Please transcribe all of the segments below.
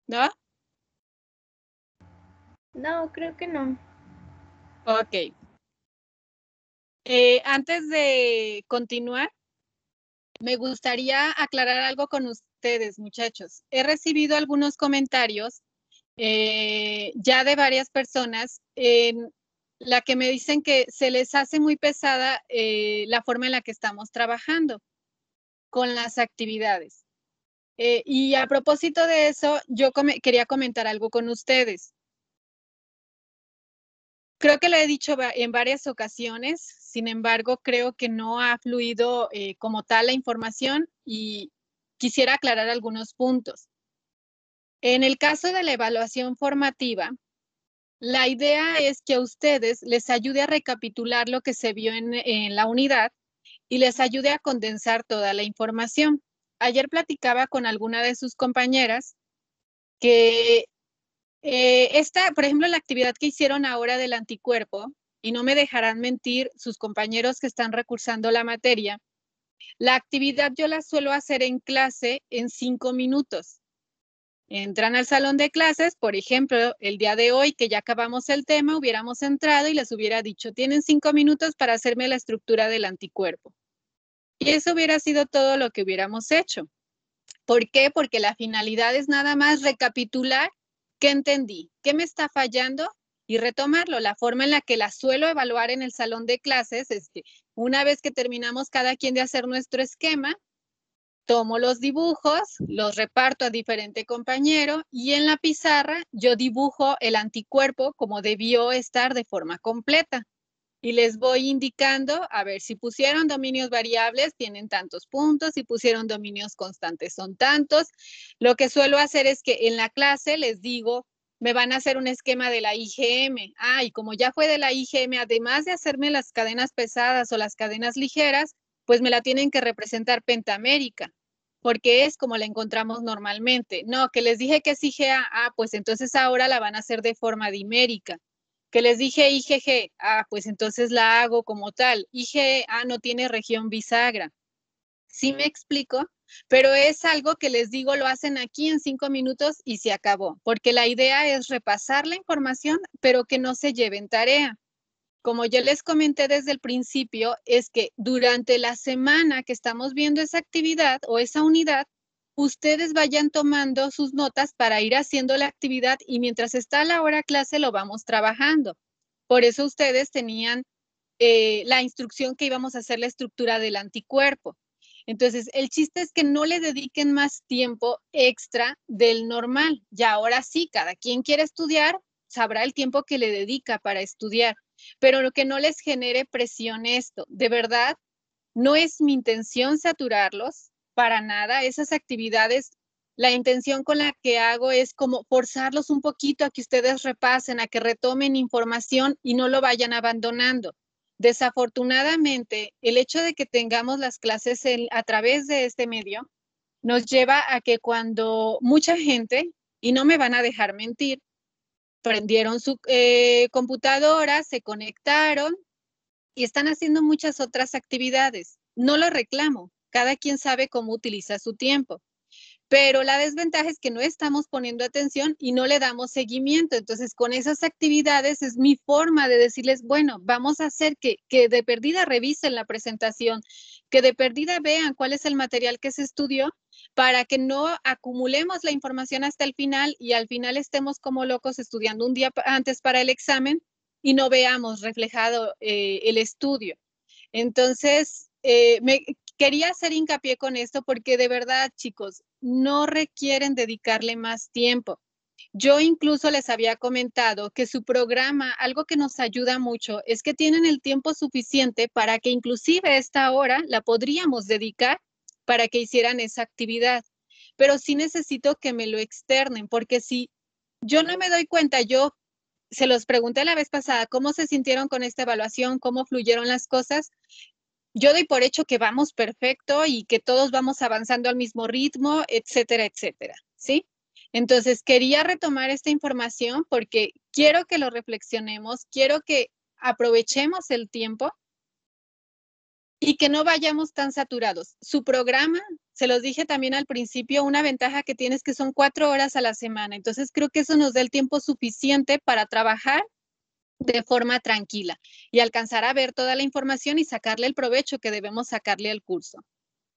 ¿No? No, creo que no. Ok. Antes de continuar, me gustaría aclarar algo con ustedes, muchachos. He recibido algunos comentarios ya de varias personas en la que me dicen que se les hace muy pesada la forma en la que estamos trabajando con las actividades. Y a propósito de eso, yo quería comentar algo con ustedes. Creo que lo he dicho en varias ocasiones, sin embargo, creo que no ha fluido como tal la información y quisiera aclarar algunos puntos. En el caso de la evaluación formativa, la idea es que a ustedes les ayude a recapitular lo que se vio en la unidad y les ayude a condensar toda la información. Ayer platicaba con alguna de sus compañeras que por ejemplo, la actividad que hicieron ahora del anticuerpo, y no me dejarán mentir sus compañeros que están recursando la materia, la actividad yo la suelo hacer en clase en 5 minutos. Entran al salón de clases, por ejemplo, el día de hoy que ya acabamos el tema, hubiéramos entrado y les hubiera dicho, tienen 5 minutos para hacerme la estructura del anticuerpo. Y eso hubiera sido todo lo que hubiéramos hecho. ¿Por qué? Porque la finalidad es nada más recapitular qué entendí, qué me está fallando y retomarlo. La forma en la que la suelo evaluar en el salón de clases es que una vez que terminamos cada quien de hacer nuestro esquema, tomo los dibujos, los reparto a diferente compañero y en la pizarra yo dibujo el anticuerpo como debió estar de forma completa. Y les voy indicando, a ver, si pusieron dominios variables, tienen tantos puntos, si pusieron dominios constantes, son tantos. Lo que suelo hacer es que en la clase les digo, me van a hacer un esquema de la IgM. Ah, y como ya fue de la IgM, además de hacerme las cadenas pesadas o las cadenas ligeras, pues me la tienen que representar pentamérica, porque es como la encontramos normalmente. No, que les dije que es IgA, pues entonces ahora la van a hacer de forma dimérica. Que les dije IgG, pues entonces la hago como tal. IgA no tiene región bisagra. ¿Sí me explico? Pero es algo que les digo, lo hacen aquí en 5 minutos y se acabó, porque la idea es repasar la información, pero que no se lleven tarea. Como yo les comenté desde el principio, es que durante la semana que estamos viendo esa actividad o esa unidad, ustedes vayan tomando sus notas para ir haciendo la actividad y mientras está la hora clase lo vamos trabajando. Por eso ustedes tenían la instrucción que íbamos a hacer la estructura del anticuerpo. Entonces, el chiste es que no le dediquen más tiempo extra del normal. Ya ahora sí, cada quien quiere estudiar, sabrá el tiempo que le dedica para estudiar, pero lo que no les genere presión esto. De verdad, no es mi intención saturarlos para nada. Esas actividades, la intención con la que hago es como forzarlos un poquito a que ustedes repasen, a que retomen información y no lo vayan abandonando. Desafortunadamente, el hecho de que tengamos las clases a través de este medio nos lleva a que cuando mucha gente, y no me van a dejar mentir, prendieron su computadora, se conectaron y están haciendo muchas otras actividades. No lo reclamo, cada quien sabe cómo utiliza su tiempo, pero la desventaja es que no estamos poniendo atención y no le damos seguimiento. Entonces, con esas actividades es mi forma de decirles, bueno, vamos a hacer que de perdida revisen la presentación, que de perdida vean cuál es el material que se estudió para que no acumulemos la información hasta el final y al final estemos como locos estudiando un día antes para el examen y no veamos reflejado el estudio. Entonces, quería hacer hincapié con esto porque de verdad, chicos, no requieren dedicarle más tiempo. Yo incluso les había comentado que su programa, algo que nos ayuda mucho, es que tienen el tiempo suficiente para que inclusive esta hora la podríamos dedicar para que hicieran esa actividad. Pero sí necesito que me lo externen, porque si yo no me doy cuenta, yo se los pregunté la vez pasada, ¿cómo se sintieron con esta evaluación? ¿Cómo fluyeron las cosas? Yo doy por hecho que vamos perfecto y que todos vamos avanzando al mismo ritmo, etcétera, etcétera, ¿sí? Entonces, quería retomar esta información porque quiero que lo reflexionemos, quiero que aprovechemos el tiempo y que no vayamos tan saturados. Su programa se los dije también al principio, una ventaja que tienes que son 4 horas a la semana. Entonces creo que eso nos da el tiempo suficiente para trabajar de forma tranquila y alcanzar a ver toda la información y sacarle el provecho que debemos sacarle al curso.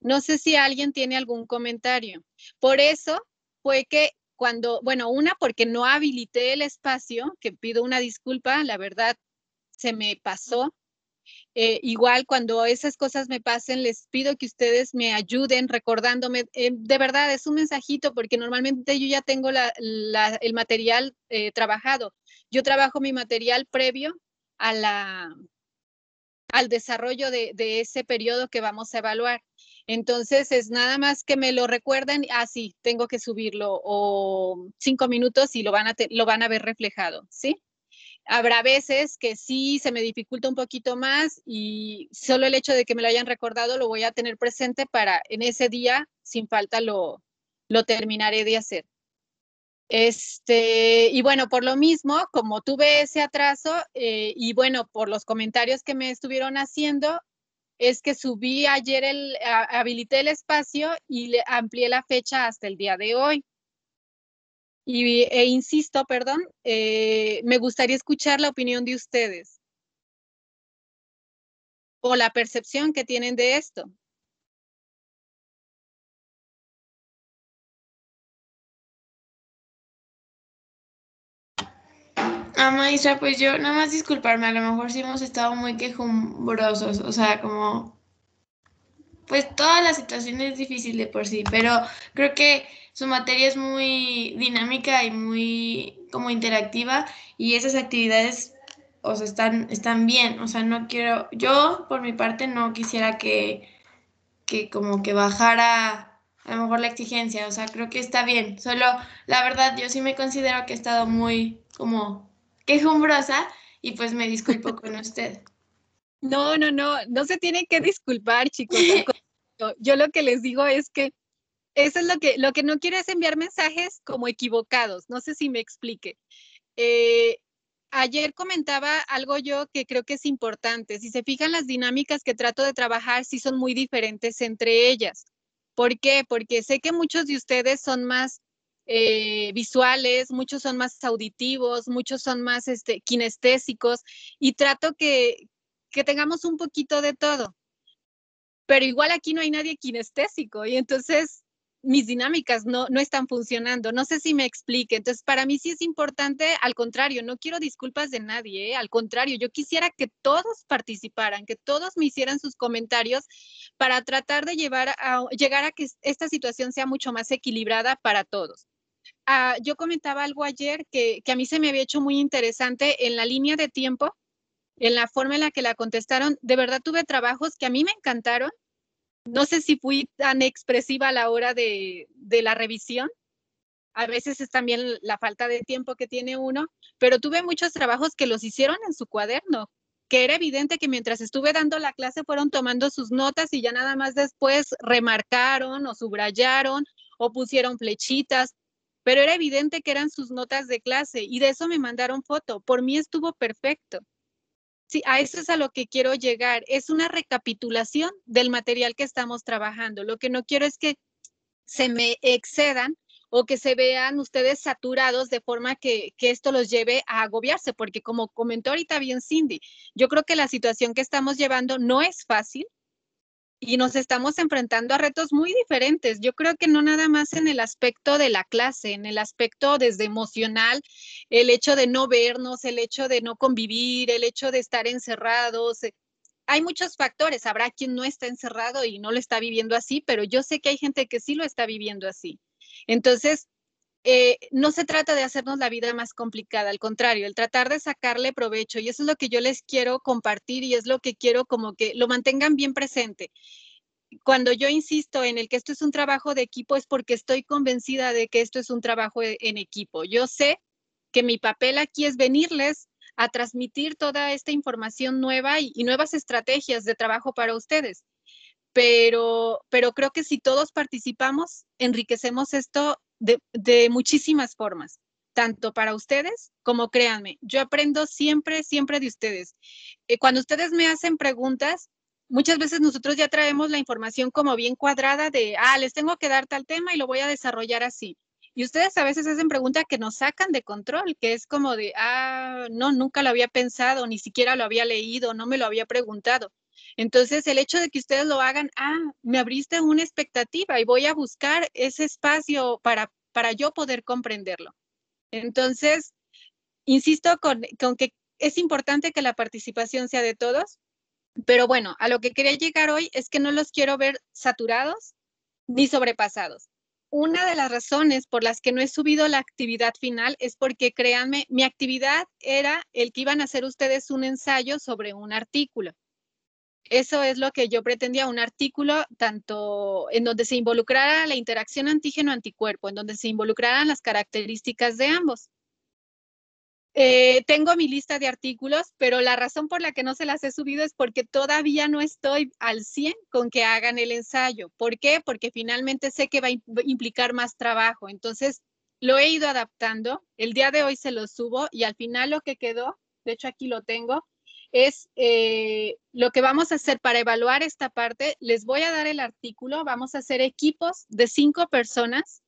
No sé si alguien tiene algún comentario. Por eso fue que cuando, bueno, una, porque no habilité el espacio, que pido una disculpa, la verdad se me pasó. Igual cuando esas cosas me pasen, les pido que ustedes me ayuden recordándome. De verdad, es un mensajito porque normalmente yo ya tengo el material trabajado. Yo trabajo mi material previo a al desarrollo de ese periodo que vamos a evaluar. Entonces, es nada más que me lo recuerden, sí, tengo que subirlo, o 5 minutos y lo van a ver reflejado, ¿sí? Habrá veces que sí se me dificulta un poquito más y solo el hecho de que me lo hayan recordado lo voy a tener presente para en ese día, sin falta, lo terminaré de hacer. Y bueno, por lo mismo, como tuve ese atraso y bueno, por los comentarios que me estuvieron haciendo, es que subí ayer, habilité el espacio y le amplié la fecha hasta el día de hoy. Insisto, perdón, me gustaría escuchar la opinión de ustedes o la percepción que tienen de esto. Maestra, pues yo nada más disculparme, a lo mejor sí hemos estado muy quejumbrosos, o sea, como, pues toda la situación es difícil de por sí, pero creo que su materia es muy dinámica y muy como interactiva y esas actividades, o sea, están bien, o sea, no quiero, yo por mi parte no quisiera que como que bajara a lo mejor la exigencia, o sea, creo que está bien, solo la verdad yo sí me considero que he estado muy como quejumbrosa y pues me disculpo con usted. No, no, no, no se tienen que disculpar, chicos. Al contrario, yo lo que les digo es que eso es lo que no quiero es enviar mensajes como equivocados. No sé si me explique. Eh, Ayer comentaba algo yo que creo que es importante. Si se fijan, las dinámicas que trato de trabajar sí son muy diferentes entre ellas. ¿Por qué? Porque sé que muchos de ustedes son más visuales, muchos son más auditivos, muchos son más kinestésicos y trato que tengamos un poquito de todo. Pero igual aquí no hay nadie kinestésico y entonces mis dinámicas no están funcionando. No sé si me explique. Entonces, para mí sí es importante, al contrario, no quiero disculpas de nadie, ¿eh? Al contrario, yo quisiera que todos participaran, que todos me hicieran sus comentarios para tratar de llegar a que esta situación sea mucho más equilibrada para todos. Yo comentaba algo ayer que a mí se me había hecho muy interesante en la línea de tiempo, en la forma en la que la contestaron. De verdad tuve trabajos que a mí me encantaron. No sé si fui tan expresiva a la hora de la revisión. A veces es también la falta de tiempo que tiene uno, pero tuve muchos trabajos que los hicieron en su cuaderno, que era evidente que mientras estuve dando la clase fueron tomando sus notas y ya nada más después remarcaron o subrayaron o pusieron flechitas, pero era evidente que eran sus notas de clase y de eso me mandaron foto. Por mí estuvo perfecto. Sí, a eso es a lo que quiero llegar. Es una recapitulación del material que estamos trabajando. Lo que no quiero es que se me excedan o que se vean ustedes saturados de forma que esto los lleve a agobiarse, porque como comentó ahorita bien Cindy, yo creo que la situación que estamos llevando no es fácil y nos estamos enfrentando a retos muy diferentes. Yo creo que no nada más en el aspecto de la clase, en el aspecto desde emocional, el hecho de no vernos, el hecho de no convivir, el hecho de estar encerrados. Hay muchos factores. Habrá quien no está encerrado y no lo está viviendo así, pero yo sé que hay gente que sí lo está viviendo así. Entonces, no se trata de hacernos la vida más complicada, al contrario, el tratar de sacarle provecho. Y eso es lo que yo les quiero compartir y es lo que quiero como que lo mantengan bien presente. Cuando yo insisto en el que esto es un trabajo de equipo es porque estoy convencida de que esto es un trabajo en equipo. Yo sé que mi papel aquí es venirles a transmitir toda esta información nueva y nuevas estrategias de trabajo para ustedes. Pero creo que si todos participamos, enriquecemos esto de muchísimas formas, tanto para ustedes como créanme, yo aprendo siempre, siempre de ustedes. Cuando ustedes me hacen preguntas, muchas veces nosotros ya traemos la información como bien cuadrada de, les tengo que dar tal tema y lo voy a desarrollar así. Y ustedes a veces hacen preguntas que nos sacan de control, que es como de, no, nunca lo había pensado, ni siquiera lo había leído, no me lo había preguntado. Entonces, el hecho de que ustedes lo hagan, me abriste una expectativa y voy a buscar ese espacio para yo poder comprenderlo. Entonces, insisto con que es importante que la participación sea de todos, pero bueno, a lo que quería llegar hoy es que no los quiero ver saturados ni sobrepasados. Una de las razones por las que no he subido la actividad final es porque, créanme, mi actividad era el que iban a hacer ustedes un ensayo sobre un artículo. Eso es lo que yo pretendía, un artículo tanto en donde se involucrara la interacción antígeno-anticuerpo, en donde se involucraran las características de ambos. Tengo mi lista de artículos, pero la razón por la que no se las he subido es porque todavía no estoy al 100 con que hagan el ensayo. ¿Por qué? Porque finalmente sé que va a implicar más trabajo. Entonces, lo he ido adaptando. El día de hoy se lo subo y al final lo que quedó, de hecho aquí lo tengo, es lo que vamos a hacer para evaluar esta parte. Les voy a dar el artículo, vamos a hacer equipos de 5 personas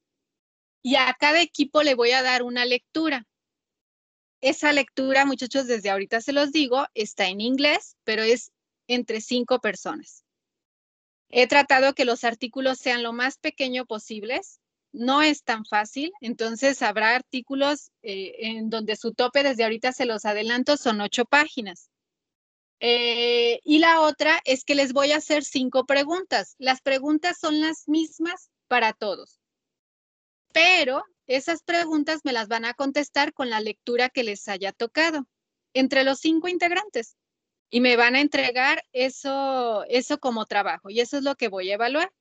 y a cada equipo le voy a dar una lectura. Esa lectura, muchachos, desde ahorita se los digo, está en inglés, pero es entre 5 personas. He tratado que los artículos sean lo más pequeño posibles. No es tan fácil, entonces habrá artículos en donde su tope, desde ahorita se los adelanto, son 8 páginas. Y la otra es que les voy a hacer 5 preguntas. Las preguntas son las mismas para todos, pero esas preguntas me las van a contestar con la lectura que les haya tocado entre los 5 integrantes y me van a entregar eso como trabajo y eso es lo que voy a evaluar.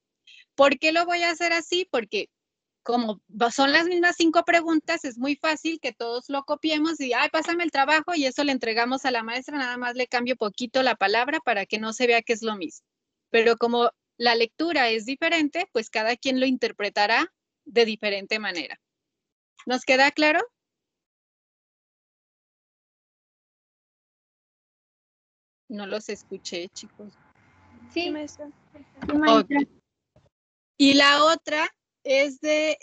¿Por qué lo voy a hacer así? Porque como son las mismas 5 preguntas, es muy fácil que todos lo copiemos y, pásame el trabajo y eso le entregamos a la maestra, nada más le cambio poquito la palabra para que no se vea que es lo mismo. Pero como la lectura es diferente, pues cada quien lo interpretará de diferente manera. ¿Nos queda claro? No los escuché, chicos. Sí, maestra. Okay. Y la otra es de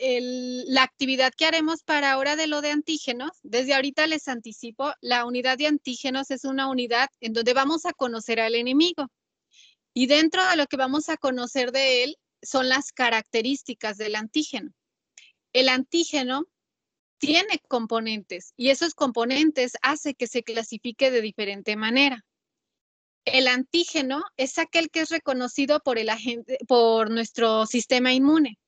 la actividad que haremos para ahora de lo de antígenos. Desde ahorita les anticipo, la unidad de antígenos es una unidad en donde vamos a conocer al enemigo. Y dentro de lo que vamos a conocer de él son las características del antígeno. El antígeno tiene componentes y esos componentes hacen que se clasifique de diferente manera. El antígeno es aquel que es reconocido por nuestro sistema inmune,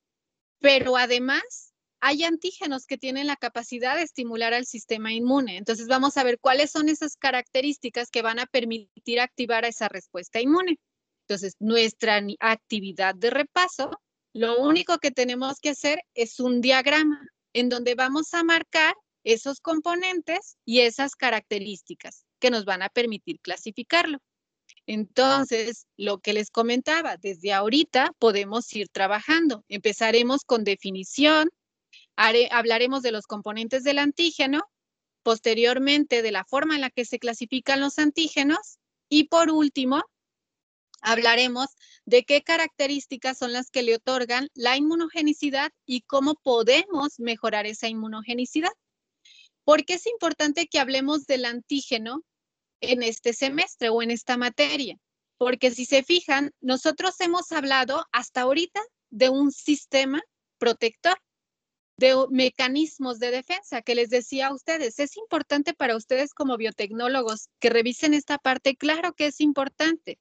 pero además hay antígenos que tienen la capacidad de estimular al sistema inmune. Entonces vamos a ver cuáles son esas características que van a permitir activar a esa respuesta inmune. Entonces, nuestra actividad de repaso, lo único que tenemos que hacer es un diagrama en donde vamos a marcar esos componentes y esas características que nos van a permitir clasificarlo. Entonces, lo que les comentaba, desde ahorita podemos ir trabajando. Empezaremos con definición, hablaremos de los componentes del antígeno, posteriormente de la forma en la que se clasifican los antígenos y por último, hablaremos de qué características son las que le otorgan la inmunogenicidad y cómo podemos mejorar esa inmunogenicidad. ¿Por qué es importante que hablemos del antígeno en este semestre o en esta materia? Porque si se fijan, nosotros hemos hablado hasta ahorita de un sistema protector, de mecanismos de defensa que les decía a ustedes. Es importante para ustedes como biotecnólogos que revisen esta parte. Claro que es importante.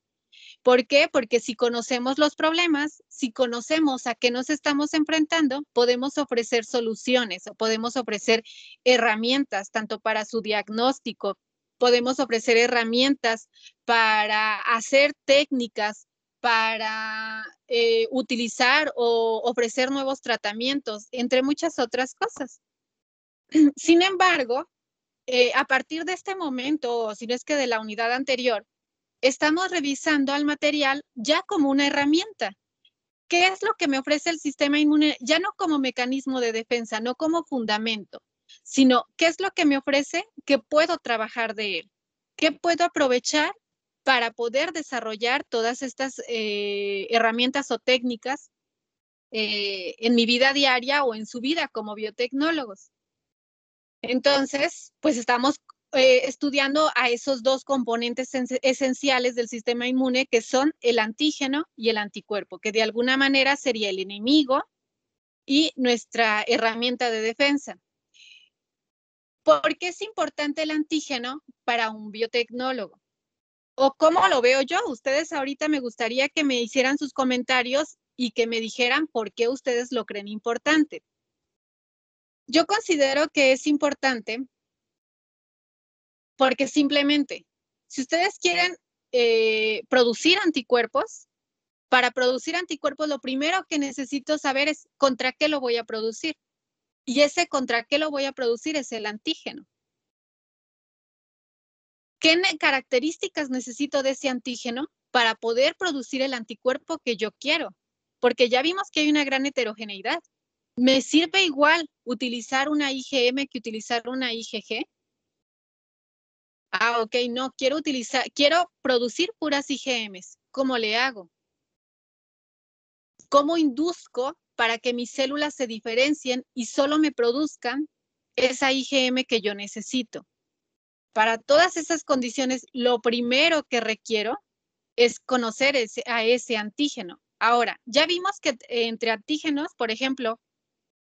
¿Por qué? Porque si conocemos los problemas, si conocemos a qué nos estamos enfrentando, podemos ofrecer soluciones o podemos ofrecer herramientas tanto para su diagnóstico, podemos ofrecer herramientas para hacer técnicas, para utilizar o ofrecer nuevos tratamientos, entre muchas otras cosas. Sin embargo, a partir de este momento, o si no es que de la unidad anterior, estamos revisando al material ya como una herramienta. ¿Qué es lo que me ofrece el sistema inmune? Ya no como mecanismo de defensa, no como fundamento, sino qué es lo que me ofrece que puedo trabajar de él, qué puedo aprovechar para poder desarrollar todas estas herramientas o técnicas en mi vida diaria o en su vida como biotecnólogos. Entonces, pues estamos estudiando a esos dos componentes esenciales del sistema inmune, que son el antígeno y el anticuerpo, que de alguna manera sería el enemigo y nuestra herramienta de defensa. ¿Por qué es importante el antígeno para un biotecnólogo? ¿O cómo lo veo yo? Ustedes ahorita me gustaría que me hicieran sus comentarios y que me dijeran por qué ustedes lo creen importante. Yo considero que es importante porque simplemente, si ustedes quieren producir anticuerpos, para producir anticuerpos lo primero que necesito saber es contra qué lo voy a producir. Y ese contra qué lo voy a producir es el antígeno. ¿Qué características necesito de ese antígeno para poder producir el anticuerpo que yo quiero? Porque ya vimos que hay una gran heterogeneidad. ¿Me sirve igual utilizar una IgM que utilizar una IgG? Ah, ok, no, quiero producir puras IgMs. ¿Cómo le hago? ¿Cómo induzco para que mis células se diferencien y solo me produzcan esa IgM que yo necesito? Para todas esas condiciones, lo primero que requiero es conocer a ese antígeno. Ahora, ya vimos que entre antígenos, por ejemplo,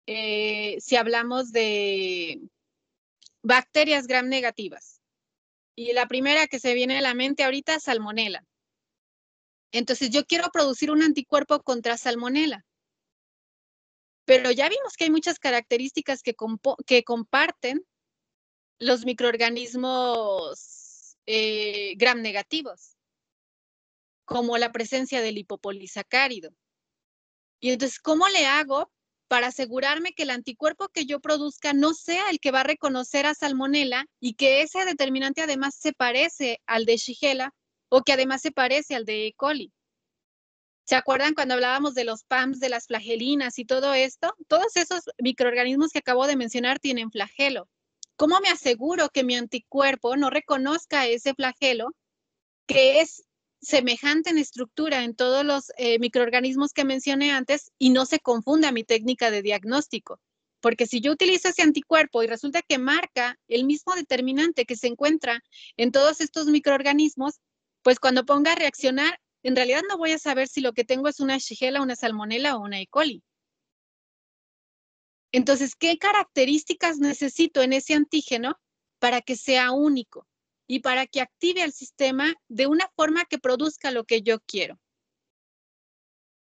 si hablamos de bacterias gram negativas, y la primera que se viene a la mente ahorita es Salmonella. Entonces, yo quiero producir un anticuerpo contra Salmonella. Pero ya vimos que hay muchas características que comparten los microorganismos gram negativos, como la presencia del lipopolisacárido. Y entonces, ¿cómo le hago para asegurarme que el anticuerpo que yo produzca no sea el que va a reconocer a Salmonella y que ese determinante además se parece al de Shigella o que además se parece al de E. coli? ¿Se acuerdan cuando hablábamos de los PAMs, de las flagelinas y todo esto? Todos esos microorganismos que acabo de mencionar tienen flagelo. ¿Cómo me aseguro que mi anticuerpo no reconozca ese flagelo, que es semejante en estructura en todos los microorganismos que mencioné antes, y no se confunda mi técnica de diagnóstico? Porque si yo utilizo ese anticuerpo y resulta que marca el mismo determinante que se encuentra en todos estos microorganismos, pues cuando ponga a reaccionar, en realidad no voy a saber si lo que tengo es una Shigella, una Salmonella o una E. coli. Entonces, ¿qué características necesito en ese antígeno para que sea único y para que active al sistema de una forma que produzca lo que yo quiero?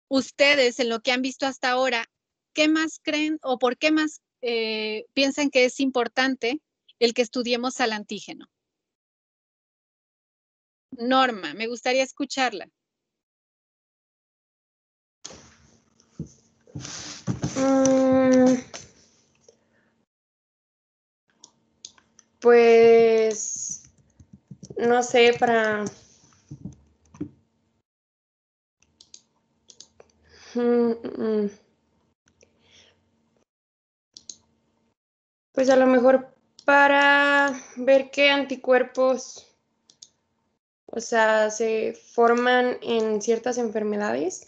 Ustedes, en lo que han visto hasta ahora, ¿qué más creen o por qué más piensan que es importante el que estudiemos al antígeno? Norma, me gustaría escucharla. Pues, no sé, pues a lo mejor para ver qué anticuerpos, o sea, se forman en ciertas enfermedades.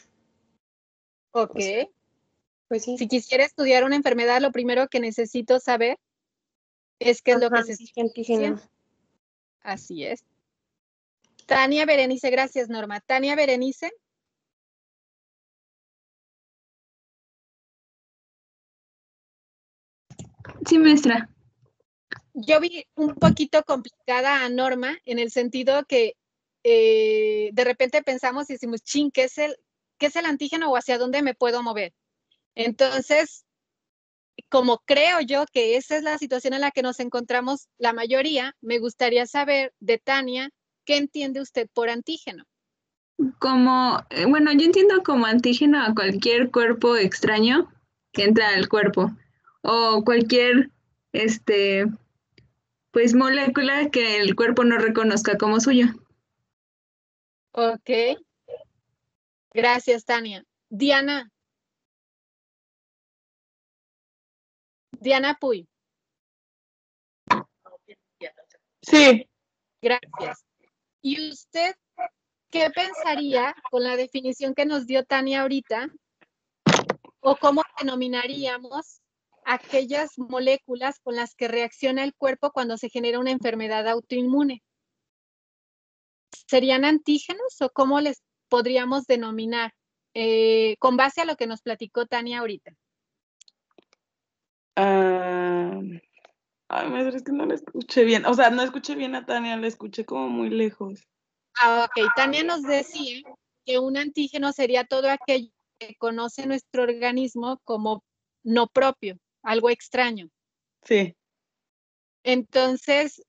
Ok. O sea, pues sí. Si quisiera estudiar una enfermedad, lo primero que necesito saber es qué es lo que se Sí, está antígeno. haciendo. Así es. Tania Berenice, gracias, Norma. Tania Berenice. Sí, maestra. Yo vi un poquito complicada a Norma en el sentido que de repente pensamos y decimos, chin, ¿qué es el antígeno o hacia dónde me puedo mover? Entonces, como creo yo que esa es la situación en la que nos encontramos la mayoría, me gustaría saber de Tania, ¿qué entiende usted por antígeno? Bueno, yo entiendo como antígeno a cualquier cuerpo extraño que entra al cuerpo o cualquier, pues molécula que el cuerpo no reconozca como suyo. Ok, gracias, Tania. Diana Puy, Sí, gracias. ¿Y usted ¿qué pensaría con la definición que nos dio Tania ahorita? ¿O cómo denominaríamos aquellas moléculas con las que reacciona el cuerpo cuando se genera una enfermedad autoinmune? ¿Serían antígenos o cómo les podríamos denominar? Con base a lo que nos platicó Tania ahorita. Ay, maestra, es que no la escuché bien. O sea, no escuché bien a Tania, la escuché como muy lejos. Ok, Tania nos decía que un antígeno sería todo aquello que conoce nuestro organismo como no propio, algo extraño. Sí. Entonces,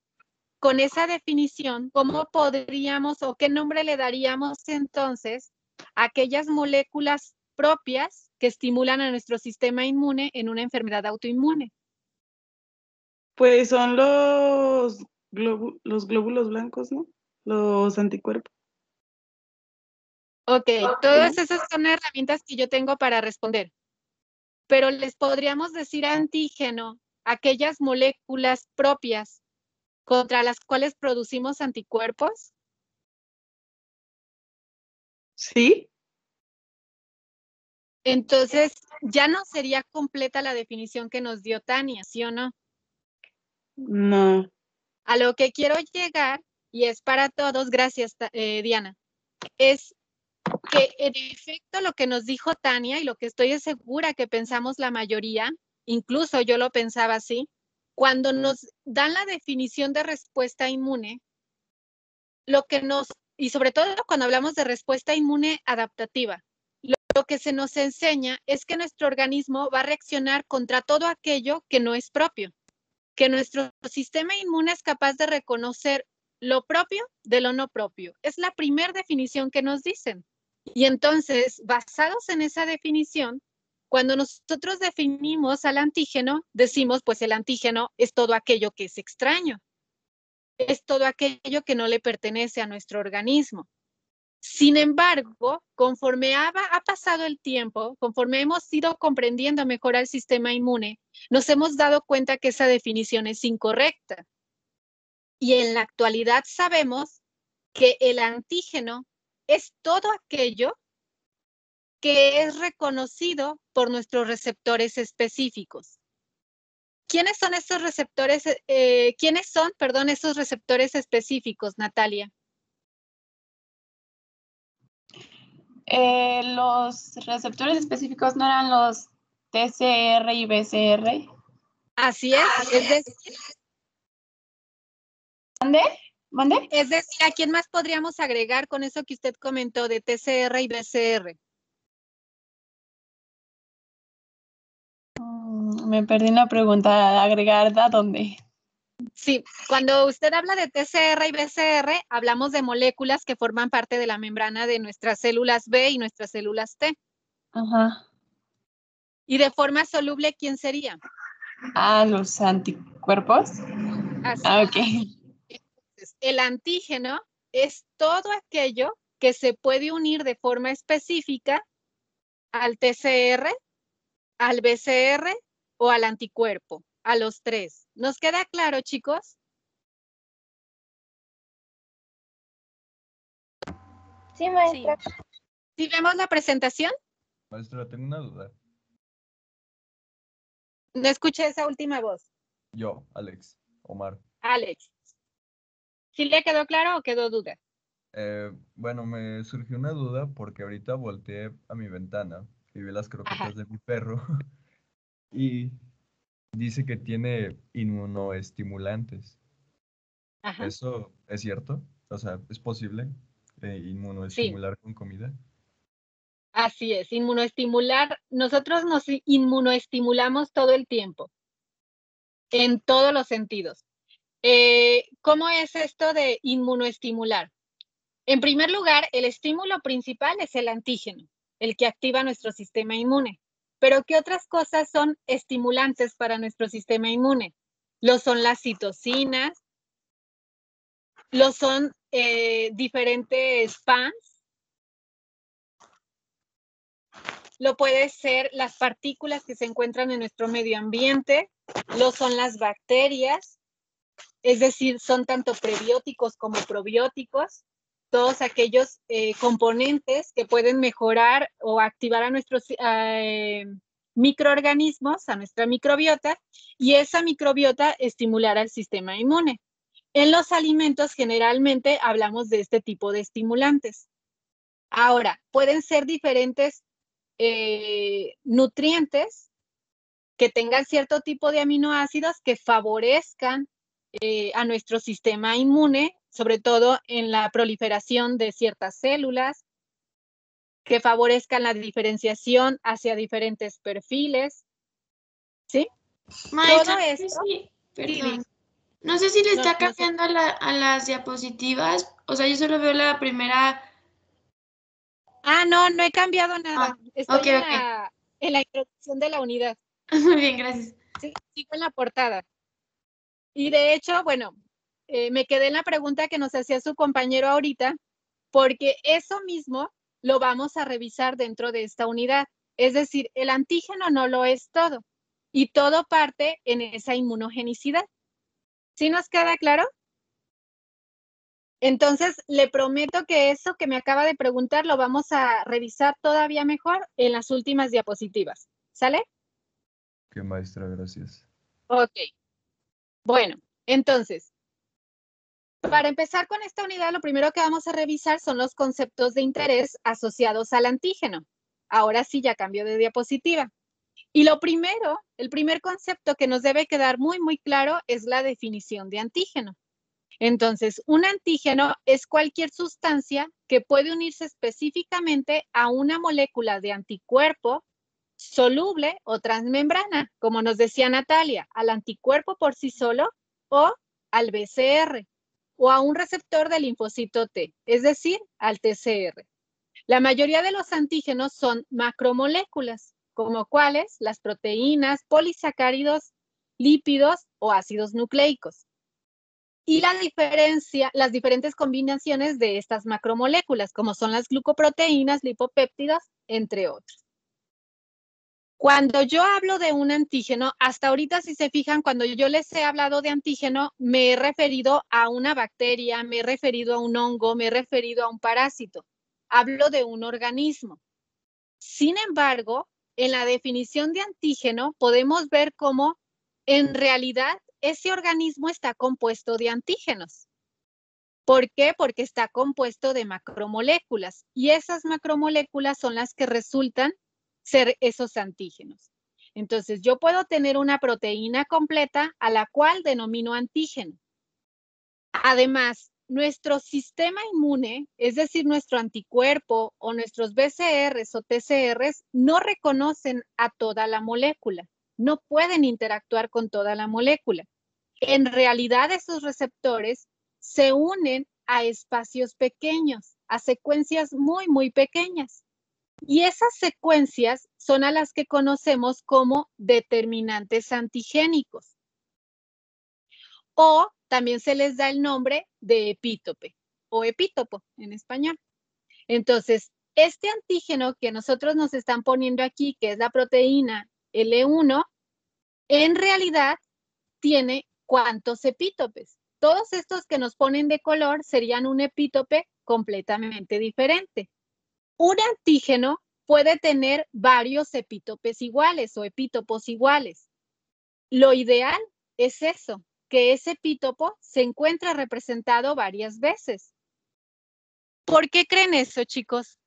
con esa definición, ¿cómo podríamos o qué nombre le daríamos entonces a aquellas moléculas propias que estimulan a nuestro sistema inmune en una enfermedad autoinmune? Pues son los glóbulos blancos, ¿no? Los anticuerpos. Ok, todas esas son herramientas que yo tengo para responder. Pero les podríamos decir antígeno aquellas moléculas propias contra las cuales producimos anticuerpos. ¿Sí? Entonces, ya no sería completa la definición que nos dio Tania, ¿sí o no? No. A lo que quiero llegar, y es para todos, gracias Diana, es que en efecto lo que nos dijo Tania y lo que estoy segura que pensamos la mayoría, incluso yo lo pensaba así, cuando nos dan la definición de respuesta inmune, lo que nos, y sobre todo cuando hablamos de respuesta inmune adaptativa, lo que se nos enseña es que nuestro organismo va a reaccionar contra todo aquello que no es propio, que nuestro sistema inmune es capaz de reconocer lo propio de lo no propio. Es la primera definición que nos dicen. Y entonces, basados en esa definición, cuando nosotros definimos al antígeno, decimos, pues el antígeno es todo aquello que es extraño, es todo aquello que no le pertenece a nuestro organismo. Sin embargo, conforme ha pasado el tiempo, conforme hemos ido comprendiendo mejor al sistema inmune, nos hemos dado cuenta que esa definición es incorrecta. Y en la actualidad sabemos que el antígeno es todo aquello que es reconocido por nuestros receptores específicos. ¿Quiénes son esos receptores? ¿Quiénes son, perdón, esos receptores específicos, Natalia? Los receptores específicos no eran los TCR y BCR. Así es decir, ¿Mande? es decir, ¿a quién más podríamos agregar con eso que usted comentó de TCR y BCR? Me perdí en la pregunta. ¿Agregar a dónde? Sí, cuando usted habla de TCR y BCR, hablamos de moléculas que forman parte de la membrana de nuestras células B y nuestras células T. Ajá. Y de forma soluble, ¿quién sería? Los anticuerpos. Así. Ok. Entonces, el antígeno es todo aquello que se puede unir de forma específica al TCR, al BCR o al anticuerpo, a los tres. ¿Nos queda claro, chicos? Sí, maestra. ¿Sí vemos la presentación? Maestra, tengo una duda. No escuché esa última voz. Yo, Alex, Omar. Alex. ¿Sí le quedó claro o quedó duda? Bueno, me surgió una duda porque ahorita volteé a mi ventana y vi las croquetas de mi perro y dice que tiene inmunoestimulantes. Ajá. ¿Eso es cierto? O sea, ¿es posible Sí, inmunoestimular con comida? así es. Inmunoestimular. Nosotros nos inmunoestimulamos todo el tiempo, en todos los sentidos. ¿Cómo es esto de inmunoestimular? En primer lugar, el estímulo principal es el antígeno, el que activa nuestro sistema inmune. Pero ¿qué otras cosas son estimulantes para nuestro sistema inmune? Lo son las citocinas, lo son diferentes PANs, lo puede ser las partículas que se encuentran en nuestro medio ambiente, lo son las bacterias, es decir, son tanto prebióticos como probióticos. todos aquellos componentes que pueden mejorar o activar a nuestros microorganismos, a nuestra microbiota, y esa microbiota estimular al sistema inmune. En los alimentos generalmente hablamos de este tipo de estimulantes. Ahora, pueden ser diferentes nutrientes que tengan cierto tipo de aminoácidos que favorezcan a nuestro sistema inmune, sobre todo en la proliferación de ciertas células, que favorezcan la diferenciación hacia diferentes perfiles, ¿sí? Maestra, Todo no sé esto, si, perdón, sí, no sé si le no, está no sé. cambiando a las diapositivas, o sea, yo solo veo la primera. No, no he cambiado nada. Estoy Ok, ok. en la introducción de la unidad. Muy bien, gracias. Sí, sigo en la portada. Y de hecho, bueno, me quedé en la pregunta que nos hacía su compañero ahorita, porque eso mismo lo vamos a revisar dentro de esta unidad. Es decir, el antígeno no lo es todo, y todo parte en esa inmunogenicidad. ¿Sí nos queda claro? Entonces, le prometo que eso que me acaba de preguntar lo vamos a revisar todavía mejor en las últimas diapositivas. ¿Sale? Qué maestra, gracias. Ok. Bueno, entonces, para empezar con esta unidad, lo primero que vamos a revisar son los conceptos de interés asociados al antígeno. Ahora sí, ya cambio de diapositiva. Y lo primero, el primer concepto que nos debe quedar muy, muy claro es la definición de antígeno. Entonces, un antígeno es cualquier sustancia que puede unirse específicamente a una molécula de anticuerpo soluble o transmembrana, como nos decía Natalia, al anticuerpo por sí solo o al BCR o a un receptor del linfocito T, es decir, al TCR. La mayoría de los antígenos son macromoléculas, como cuáles las proteínas, polisacáridos, lípidos o ácidos nucleicos. Y las diferentes combinaciones de estas macromoléculas, como son las glucoproteínas, lipopéptidos, entre otros. Cuando yo hablo de un antígeno, hasta ahorita si se fijan, cuando yo les he hablado de antígeno, me he referido a una bacteria, me he referido a un hongo, me he referido a un parásito. Hablo de un organismo. Sin embargo, en la definición de antígeno podemos ver cómo en realidad ese organismo está compuesto de antígenos. ¿Por qué? Porque está compuesto de macromoléculas y esas macromoléculas son las que resultan ser esos antígenos. Entonces, yo puedo tener una proteína completa a la cual denomino antígeno. Además, nuestro sistema inmune, es decir, nuestro anticuerpo o nuestros BCRs o TCRs, no reconocen a toda la molécula, no pueden interactuar con toda la molécula. En realidad, esos receptores se unen a espacios pequeños, a secuencias muy, muy pequeñas. Y esas secuencias son a las que conocemos como determinantes antigénicos. O también se les da el nombre de epítope o epítopo en español. Entonces, este antígeno que nosotros nos están poniendo aquí, que es la proteína L1, en realidad tiene ¿cuántos epítopes? Todos estos que nos ponen de color serían un epítope completamente diferente. Un antígeno puede tener varios epítopes iguales o epítopos iguales. Lo ideal es eso, que ese epítopo se encuentre representado varias veces. ¿Por qué creen eso, chicos?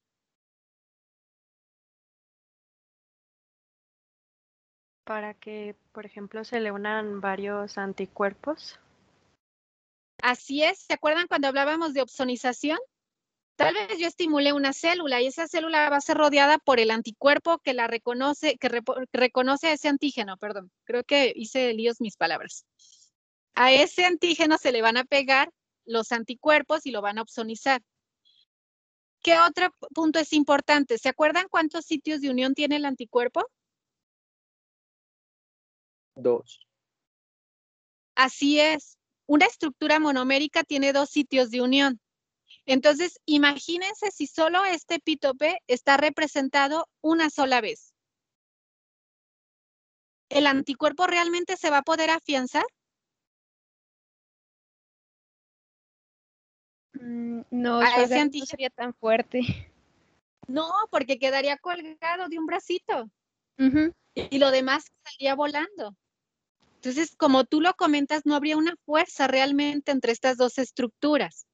Para que, por ejemplo, se le unan varios anticuerpos. Así es, ¿se acuerdan cuando hablábamos de opsonización? Tal vez yo estimulé una célula y esa célula va a ser rodeada por el anticuerpo que la reconoce, que reconoce a ese antígeno, perdón. Creo que hice líos mis palabras. A ese antígeno se le van a pegar los anticuerpos y lo van a opsonizar. ¿Qué otro punto es importante? ¿Se acuerdan cuántos sitios de unión tiene el anticuerpo? 2. Así es. Una estructura monomérica tiene 2 sitios de unión. Entonces, imagínense si solo este epítope está representado una sola vez. ¿El anticuerpo realmente se va a poder afianzar? No, A su ese agarre no antígeno. sería tan fuerte. No, porque quedaría colgado de un bracito Ujú. y lo demás estaría volando. Entonces, como tú lo comentas, no habría una fuerza realmente entre estas dos estructuras.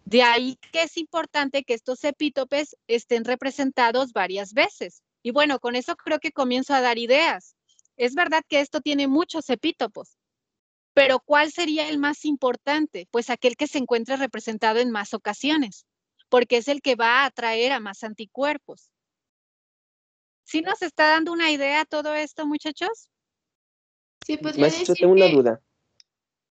De ahí que es importante que estos epítopes estén representados varias veces. Y bueno, con eso creo que comienzo a dar ideas. Es verdad que esto tiene muchos epítopos, pero ¿cuál sería el más importante? Pues aquel que se encuentre representado en más ocasiones, porque es el que va a atraer a más anticuerpos. ¿Sí nos está dando una idea todo esto, muchachos? Se podría Maestro, decir tengo una que, duda.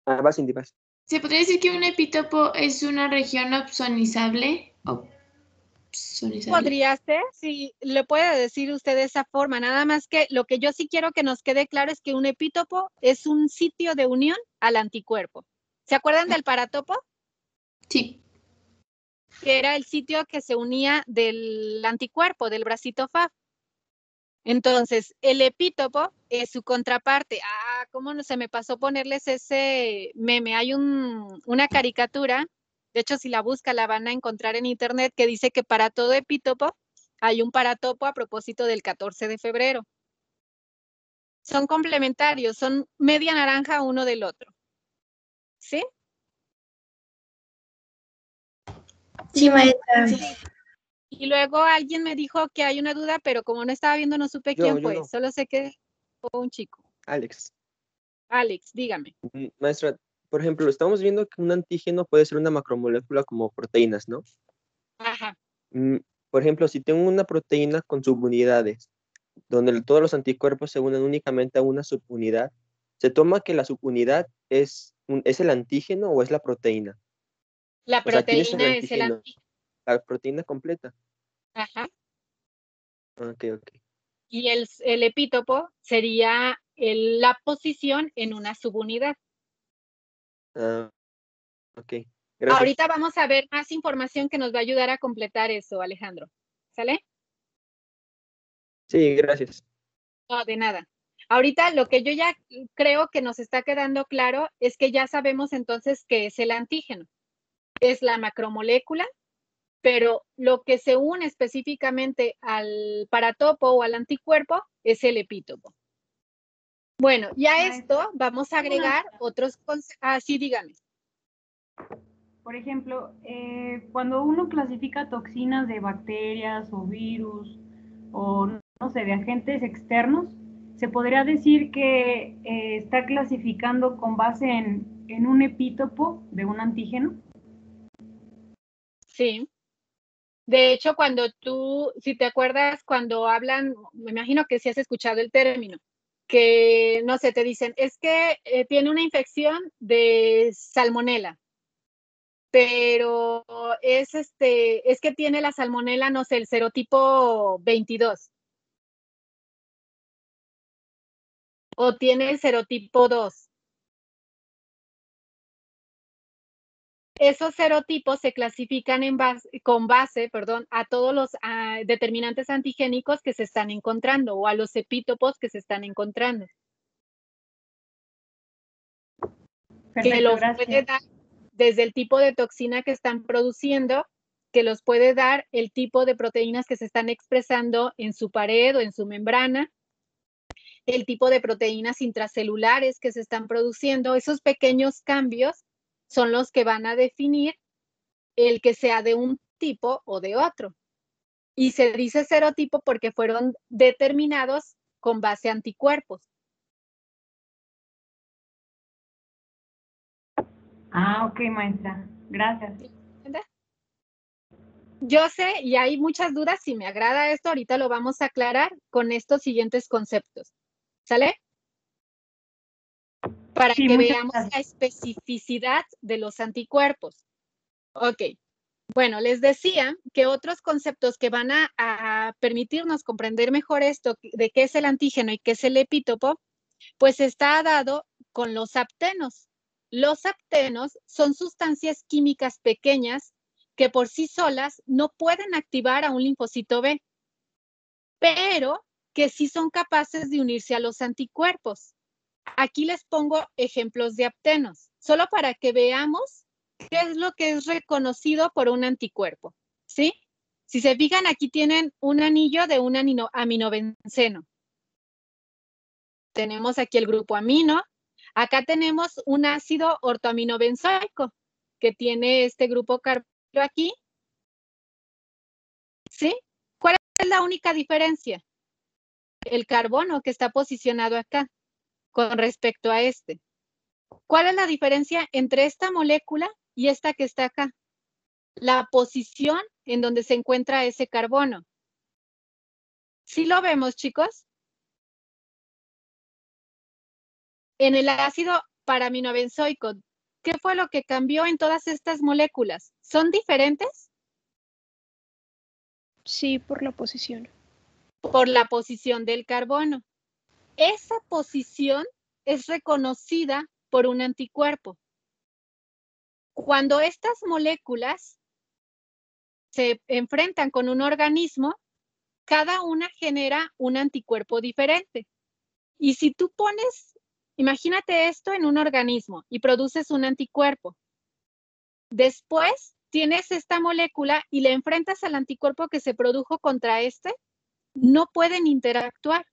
Vas, Cindy, vas. se podría decir que un epítopo es una región opsonizable. Opsonizable. Podría ser, sí, le puede decir usted de esa forma, nada más que lo que yo sí quiero que nos quede claro es que un epítopo es un sitio de unión al anticuerpo. ¿Se acuerdan del paratopo? Sí. Que era el sitio que se unía del anticuerpo, del bracito FAB. Entonces, el epítopo es su contraparte. ¿Cómo no se me pasó ponerles ese meme? Hay una caricatura, de hecho, si la busca la van a encontrar en internet, que dice que para todo epítopo hay un paratopo a propósito del 14 de febrero. Son complementarios, son media naranja uno del otro. ¿Sí? Sí, maestra. Sí. Y luego alguien me dijo que hay una duda, pero como no estaba viendo, no supe quién Yo fue. no. Solo sé que fue un chico. Alex. Alex, dígame. Maestra, por ejemplo, estamos viendo que un antígeno puede ser una macromolécula como proteínas, ¿no? Ajá. Mm, Por ejemplo, si tengo una proteína con subunidades, donde todos los anticuerpos se unen únicamente a una subunidad, ¿se toma que la subunidad es el antígeno o es la proteína? La O sea, ¿quién es el proteína es el antígeno? antígeno. La proteína completa. Ajá. Ok, ok. Y el epítopo sería la posición en una subunidad. Ok, gracias. Ahorita vamos a ver más información que nos va a ayudar a completar eso, Alejandro. ¿Sale? Sí, gracias. No, de nada. Ahorita lo que yo ya creo que nos está quedando claro es que ya sabemos entonces qué es el antígeno. Es la macromolécula, pero lo que se une específicamente al paratopo o al anticuerpo es el epítopo. Bueno, y a esto vamos a agregar otros conceptos. Sí, dígame. Por ejemplo, cuando uno clasifica toxinas de bacterias o virus o no sé, de agentes externos, se podría decir que está clasificando con base en un epítopo de un antígeno. Sí. De hecho, si te acuerdas, cuando hablan, me imagino que sí has escuchado el término, que, no sé, te dicen, es que tiene una infección de salmonela, pero es que tiene la salmonela, no sé, el serotipo 22, o tiene el serotipo 2. Esos serotipos se clasifican con base a todos los determinantes antigénicos que se están encontrando o a los epítopos que se están encontrando. Perfecto, Que los gracias. puede dar desde el tipo de toxina que están produciendo, que los puede dar el tipo de proteínas que se están expresando en su pared o en su membrana, el tipo de proteínas intracelulares que se están produciendo. Esos pequeños cambios son los que van a definir el que sea de un tipo o de otro. Y se dice serotipo porque fueron determinados con base a anticuerpos. Ok, maestra. Gracias. ¿Entiendes? Yo sé, y hay muchas dudas, si me agrada esto, ahorita lo vamos a aclarar con estos siguientes conceptos. ¿Sale? Para Sí, que muchas veamos gracias. la especificidad de los anticuerpos. Ok. Bueno, les decía que otros conceptos que van a permitirnos comprender mejor esto de qué es el antígeno y qué es el epítopo, pues está dado con los aptenos. Los aptenos son sustancias químicas pequeñas que por sí solas no pueden activar a un linfocito B, pero que sí son capaces de unirse a los anticuerpos. Aquí les pongo ejemplos de aptenos, solo para que veamos ¿qué es lo que es reconocido por un anticuerpo? ¿Sí? Si se fijan, aquí tienen un anillo de un aminobenceno. Tenemos aquí el grupo amino. Acá tenemos un ácido ortoaminobenzoico que tiene este grupo carboxilo aquí. ¿Sí? ¿Cuál es la única diferencia? El carbono que está posicionado acá con respecto a este. ¿Cuál es la diferencia entre esta molécula y esta que está acá? La posición en donde se encuentra ese carbono. ¿Sí lo vemos, chicos? En el ácido paraminobenzoico, ¿qué fue lo que cambió en todas estas moléculas? ¿Son diferentes? Sí, por la posición. Por la posición del carbono. Esa posición es reconocida por un anticuerpo. Cuando estas moléculas se enfrentan con un organismo, cada una genera un anticuerpo diferente. Y si tú pones, imagínate esto en un organismo y produces un anticuerpo. Después tienes esta molécula y le enfrentas al anticuerpo que se produjo contra este, no pueden interactuar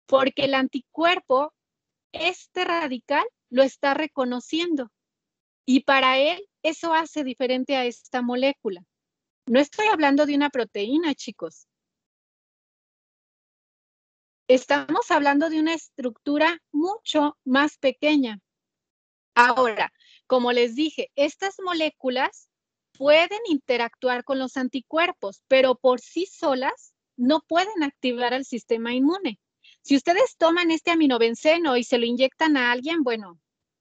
porque el anticuerpo, este radical, lo está reconociendo. Y para él, eso hace diferente a esta molécula. No estoy hablando de una proteína, chicos. Estamos hablando de una estructura mucho más pequeña. Ahora, como les dije, estas moléculas pueden interactuar con los anticuerpos, pero por sí solas no pueden activar al sistema inmune. Si ustedes toman este aminobenceno y se lo inyectan a alguien, bueno,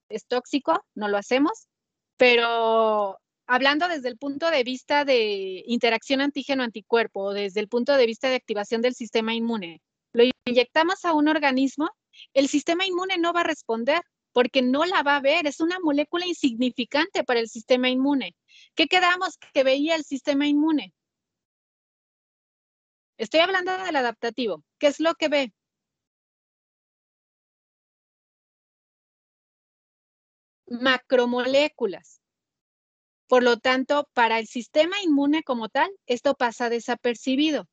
es tóxico, no lo hacemos, pero hablando desde el punto de vista de interacción antígeno-anticuerpo o desde el punto de vista de activación del sistema inmune, lo inyectamos a un organismo, el sistema inmune no va a responder porque no la va a ver, es una molécula insignificante para el sistema inmune. ¿Qué quedamos que veía el sistema inmune? Estoy hablando del adaptativo. ¿Qué es lo que ve? Macromoléculas. Por lo tanto, para el sistema inmune como tal, esto pasa desapercibido.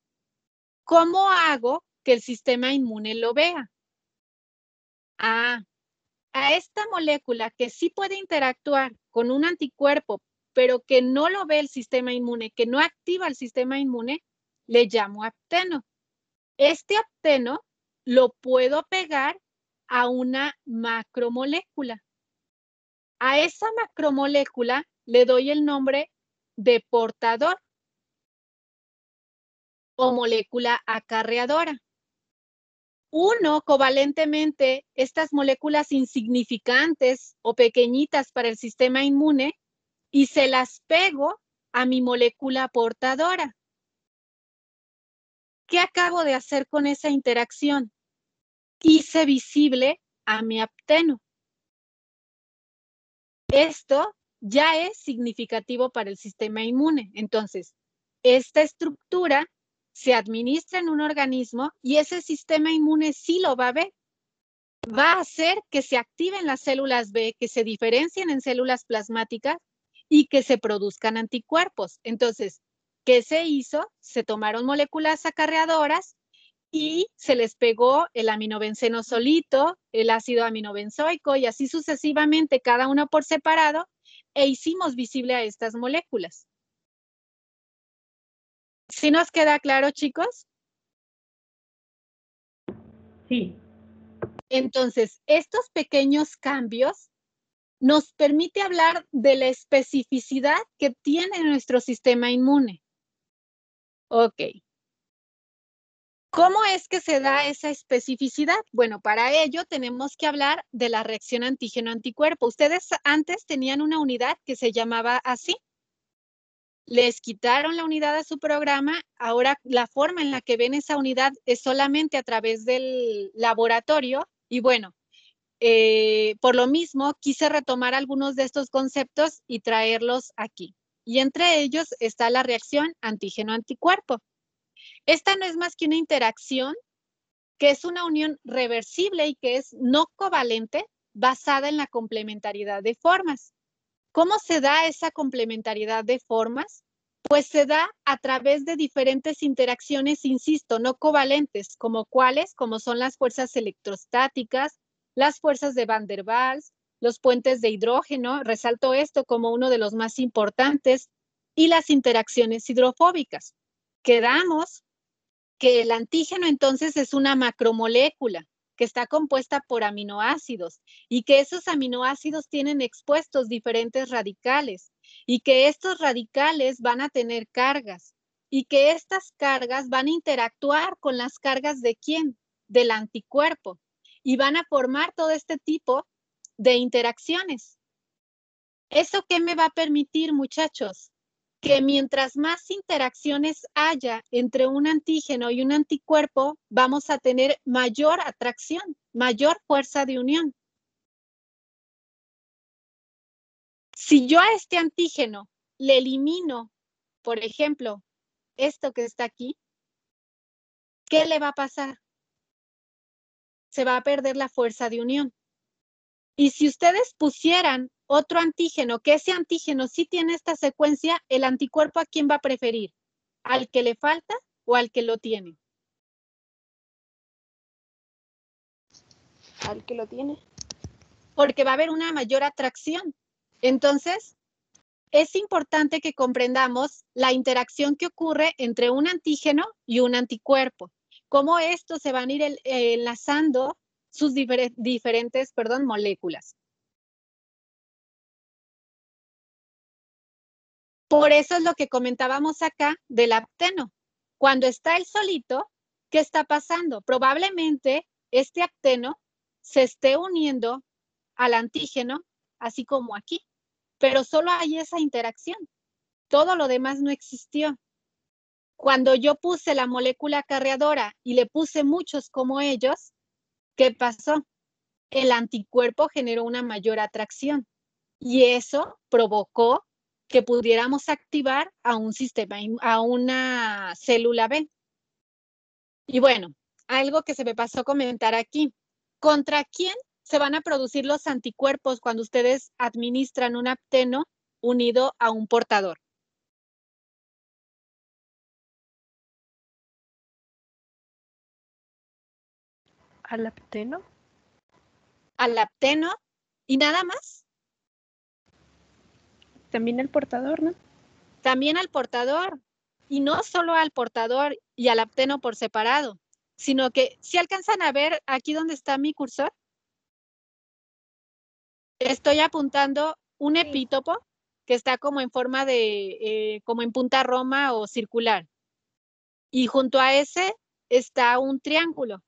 ¿Cómo hago que el sistema inmune lo vea? A esta molécula que sí puede interactuar con un anticuerpo, pero que no lo ve el sistema inmune, que no activa el sistema inmune, le llamo apteno. Este apteno lo puedo pegar a una macromolécula. A esa macromolécula le doy el nombre de portador o molécula acarreadora. Uno, covalentemente, estas moléculas insignificantes o pequeñitas para el sistema inmune y se las pego a mi molécula portadora. ¿Qué acabo de hacer con esa interacción? Hice visible a mi apteno. Esto ya es significativo para el sistema inmune. Entonces, esta estructura se administra en un organismo y ese sistema inmune sí lo va a ver. Va a hacer que se activen las células B, que se diferencien en células plasmáticas y que se produzcan anticuerpos. Entonces, ¿qué se hizo? Se tomaron moléculas acarreadoras y se les pegó el aminobenceno solito, el ácido aminobenzoico y así sucesivamente, cada uno por separado, e hicimos visible a estas moléculas. ¿Sí nos queda claro, chicos? Sí. Entonces, estos pequeños cambios nos permite hablar de la especificidad que tiene nuestro sistema inmune. Ok. ¿Cómo es que se da esa especificidad? Bueno, para ello tenemos que hablar de la reacción antígeno-anticuerpo. Ustedes antes tenían una unidad que se llamaba así. Les quitaron la unidad a su programa. Ahora la forma en la que ven esa unidad es solamente a través del laboratorio. Y bueno, por lo mismo quise retomar algunos de estos conceptos y traerlos aquí. Y entre ellos está la reacción antígeno-anticuerpo. Esta no es más que una interacción que es una unión reversible y que es no covalente basada en la complementariedad de formas. ¿Cómo se da esa complementariedad de formas? Pues se da a través de diferentes interacciones, insisto, no covalentes, como cuáles, como son las fuerzas electrostáticas, las fuerzas de Van der Waals, los puentes de hidrógeno, resalto esto como uno de los más importantes, y las interacciones hidrofóbicas. Quedamos que el antígeno entonces es una macromolécula que está compuesta por aminoácidos y que esos aminoácidos tienen expuestos diferentes radicales y que estos radicales van a tener cargas y que estas cargas van a interactuar con las cargas ¿de quién? Del anticuerpo y van a formar todo este tipo de interacciones. ¿Eso qué me va a permitir, muchachos? Que mientras más interacciones haya entre un antígeno y un anticuerpo, vamos a tener mayor atracción, mayor fuerza de unión. Si yo a este antígeno le elimino, por ejemplo, esto que está aquí, ¿qué le va a pasar? Se va a perder la fuerza de unión. Y si ustedes pusieran otro antígeno, que ese antígeno sí tiene esta secuencia, el anticuerpo ¿a quién va a preferir? ¿Al que le falta o al que lo tiene? Al que lo tiene. Porque va a haber una mayor atracción. Entonces, es importante que comprendamos la interacción que ocurre entre un antígeno y un anticuerpo. Cómo estos se van a ir enlazando sus diferentes moléculas. Por eso es lo que comentábamos acá del apteno. Cuando está él solito, ¿qué está pasando? Probablemente este apteno se esté uniendo al antígeno, así como aquí, pero solo hay esa interacción. Todo lo demás no existió. Cuando yo puse la molécula acarreadora y le puse muchos como ellos, ¿qué pasó? El anticuerpo generó una mayor atracción y eso provocó que pudiéramos activar a un sistema, a una célula B. Y bueno, algo que se me pasó comentar aquí. ¿Contra quién se van a producir los anticuerpos cuando ustedes administran un apteno unido a un portador? ¿Al apteno? Al apteno y nada más. También el portador, ¿no? También al portador. Y no solo al portador y al apteno por separado, sino que si alcanzan a ver aquí donde está mi cursor, estoy apuntando un epítopo que está como en forma de, como en punta roma o circular. Y junto a ese está un triángulo.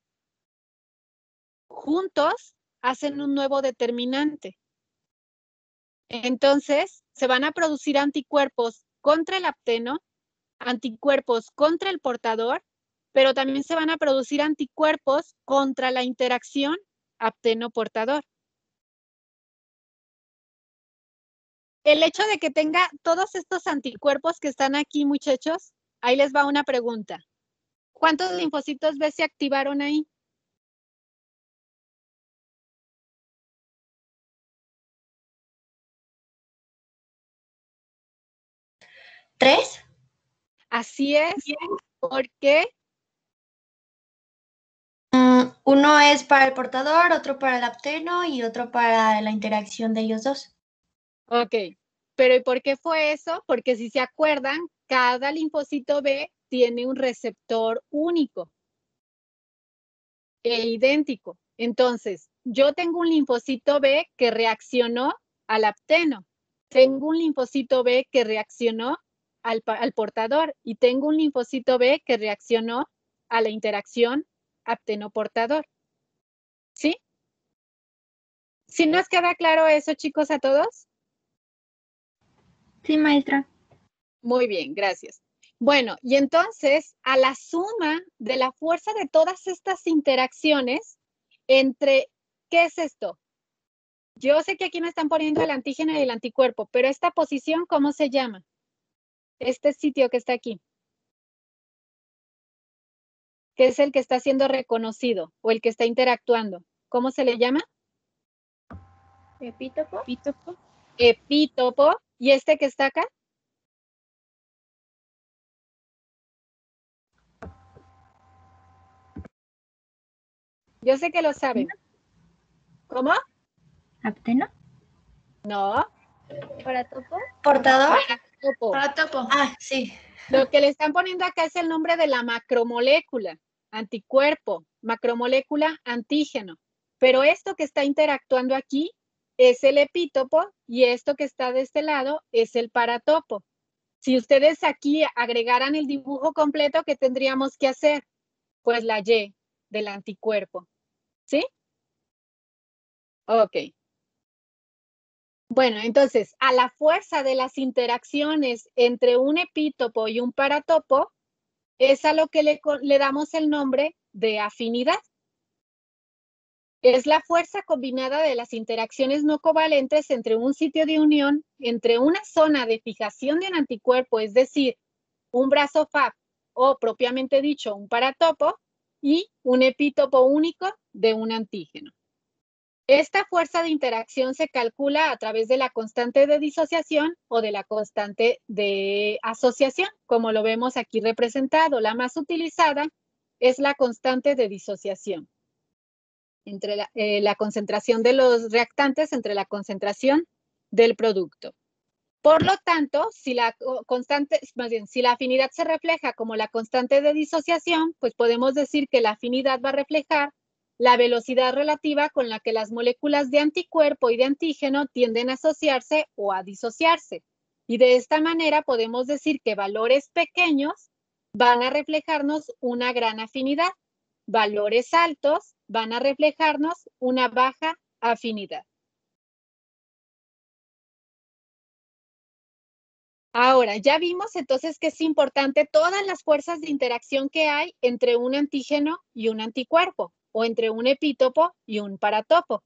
Juntos hacen un nuevo determinante. Entonces, se van a producir anticuerpos contra el apteno, anticuerpos contra el portador, pero también se van a producir anticuerpos contra la interacción apteno-portador. El hecho de que tenga todos estos anticuerpos que están aquí, muchachos, ahí les va una pregunta. ¿Cuántos linfocitos B se activaron ahí? ¿3? Así es. ¿Por qué? Uno es para el portador, otro para el apteno y otro para la interacción de ellos dos. Ok, pero ¿y por qué fue eso? Porque si se acuerdan, cada linfocito B tiene un receptor único e idéntico. Entonces, yo tengo un linfocito B que reaccionó al apteno, tengo un linfocito B que reaccionó al portador y tengo un linfocito B que reaccionó a la interacción apteno-portador. ¿Sí? ¿Sí nos queda claro eso, chicos, a todos? Sí, maestra. Muy bien, gracias. Bueno, y entonces, a la suma de la fuerza de todas estas interacciones entre, ¿qué es esto? Yo sé que aquí me están poniendo el antígeno y el anticuerpo, pero esta posición, ¿cómo se llama? Este sitio que está aquí, que es el que está siendo reconocido o el que está interactuando. ¿Cómo se le llama? Epítopo. epítopo, y este que está acá. Yo sé que lo saben. ¿Cómo? ¿Apteno? No. ¿Paratopo? ¿Portador? Topo. Paratopo. Ah, sí. Lo que le están poniendo acá es el nombre de la macromolécula, anticuerpo, macromolécula, antígeno. Pero esto que está interactuando aquí es el epítopo y esto que está de este lado es el paratopo. Si ustedes aquí agregaran el dibujo completo, ¿qué tendríamos que hacer? Pues la Y del anticuerpo. ¿Sí? Ok. Bueno, entonces, a la fuerza de las interacciones entre un epítopo y un paratopo, es a lo que le damos el nombre de afinidad. Es la fuerza combinada de las interacciones no covalentes entre un sitio de unión, entre una zona de fijación de un anticuerpo, es decir, un brazo FAB o propiamente dicho un paratopo, y un epítopo único de un antígeno. Esta fuerza de interacción se calcula a través de la constante de disociación o de la constante de asociación, como lo vemos aquí representado. La más utilizada es la constante de disociación entre la concentración de los reactantes entre la concentración del producto. Por lo tanto, si la afinidad se refleja como la constante de disociación, pues podemos decir que la afinidad va a reflejar la velocidad relativa con la que las moléculas de anticuerpo y de antígeno tienden a asociarse o a disociarse. Y de esta manera podemos decir que valores pequeños van a reflejarnos una gran afinidad. Valores altos van a reflejarnos una baja afinidad. Ahora, ya vimos entonces que es importante todas las fuerzas de interacción que hay entre un antígeno y un anticuerpo, o entre un epítopo y un paratopo.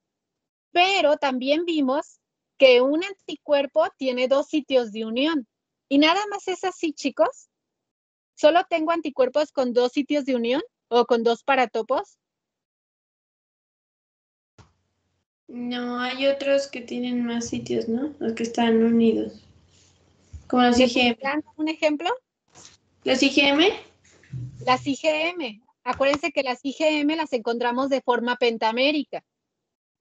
Pero también vimos que un anticuerpo tiene dos sitios de unión. ¿Y nada más es así, chicos? ¿Solo tengo anticuerpos con dos sitios de unión o con dos paratopos? No, hay otros que tienen más sitios, ¿no? Los que están unidos. Como los IgM. ¿Dan un ejemplo? ¿Los IgM? Las IgM. Acuérdense que las IgM las encontramos de forma pentamérica.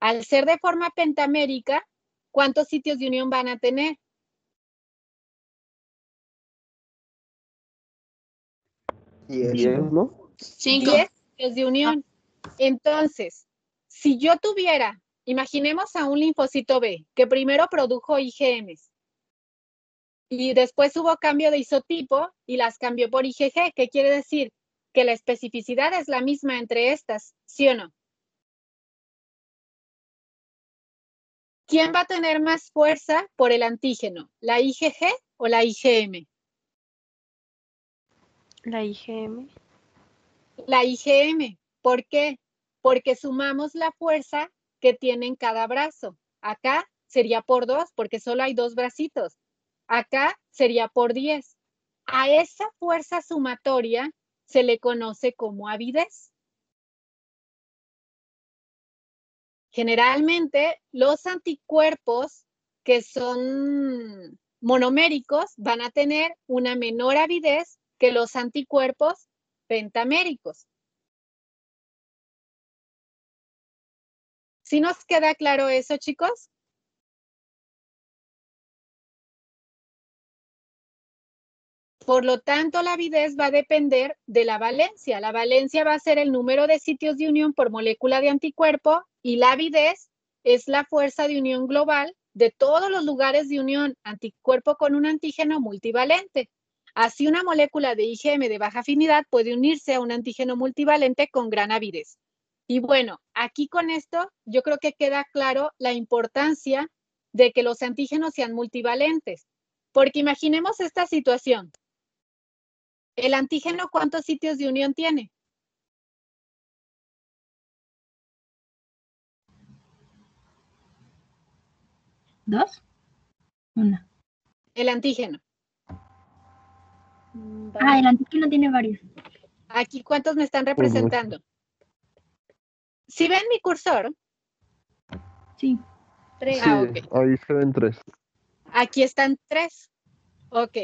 Al ser de forma pentamérica, ¿cuántos sitios de unión van a tener? 10, ¿no? 5. 10 sitios de unión. Entonces, si yo tuviera, imaginemos a un linfocito B que primero produjo IgMs y después hubo cambio de isotipo y las cambió por IgG, ¿qué quiere decir? Que la especificidad es la misma entre estas, ¿sí o no? ¿Quién va a tener más fuerza por el antígeno? ¿La IgG o la IgM? La IgM. La IgM. ¿Por qué? Porque sumamos la fuerza que tiene en cada brazo. Acá sería por 2 porque solo hay 2 bracitos. Acá sería por 10. A esa fuerza sumatoria se le conoce como avidez. Generalmente, los anticuerpos que son monoméricos van a tener una menor avidez que los anticuerpos pentaméricos. ¿Sí nos queda claro eso, chicos? Por lo tanto, la avidez va a depender de la valencia. La valencia va a ser el número de sitios de unión por molécula de anticuerpo y la avidez es la fuerza de unión global de todos los lugares de unión anticuerpo con un antígeno multivalente. Así, una molécula de IgM de baja afinidad puede unirse a un antígeno multivalente con gran avidez. Y bueno, aquí con esto yo creo que queda claro la importancia de que los antígenos sean multivalentes. Porque imaginemos esta situación. ¿El antígeno cuántos sitios de unión tiene? ¿Dos? Una. El antígeno. Ah, el antígeno tiene varios. Aquí, ¿cuántos me están representando? ¿Sí ven mi cursor? Sí. Sí, Ah, ok. ahí se ven 3. Aquí están 3. Ok.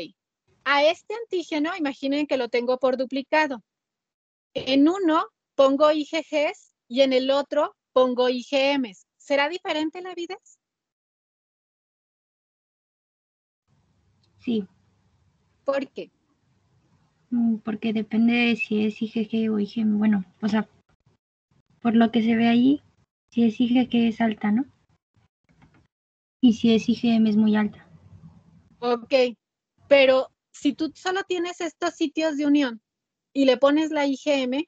A este antígeno, imaginen que lo tengo por duplicado. En uno pongo IgGs y en el otro pongo IgMs. ¿Será diferente la avidez? Sí, ¿Por qué? porque depende de si es IgG o IgM. Bueno, o sea, por lo que se ve allí, si es IgG es alta, ¿no? Y si es IgM es muy alta. Ok, pero si tú solo tienes estos sitios de unión y le pones la IgM,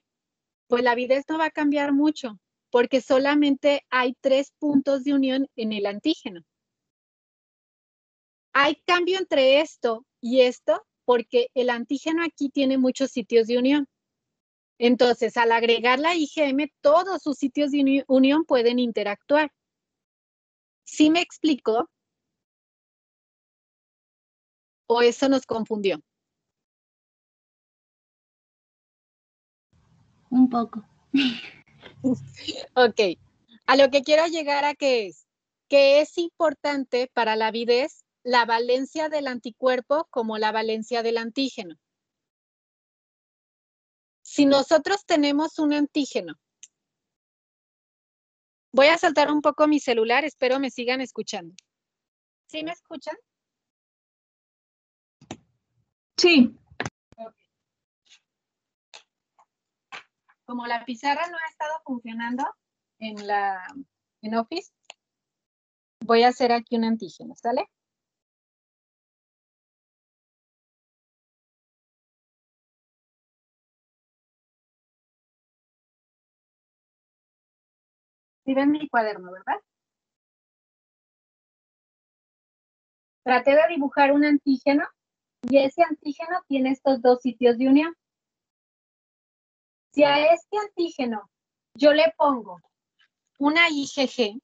pues la avidez no va a cambiar mucho, porque solamente hay 3 puntos de unión en el antígeno. Hay cambio entre esto y esto, porque el antígeno aquí tiene muchos sitios de unión. Entonces, al agregar la IgM, todos sus sitios de unión pueden interactuar. ¿Sí me explico? ¿O eso nos confundió? Un poco. Ok. A lo que quiero llegar a que es importante para la avidez la valencia del anticuerpo como la valencia del antígeno. Si nosotros tenemos un antígeno, voy a saltar un poco mi celular, espero me sigan escuchando. ¿Sí me escuchan? Sí. Okay. Como la pizarra no ha estado funcionando en Office, voy a hacer aquí un antígeno, ¿sale? ¿Sí ven mi cuaderno, verdad? Traté de dibujar un antígeno y ese antígeno tiene estos 2 sitios de unión. Si a este antígeno yo le pongo una IgG,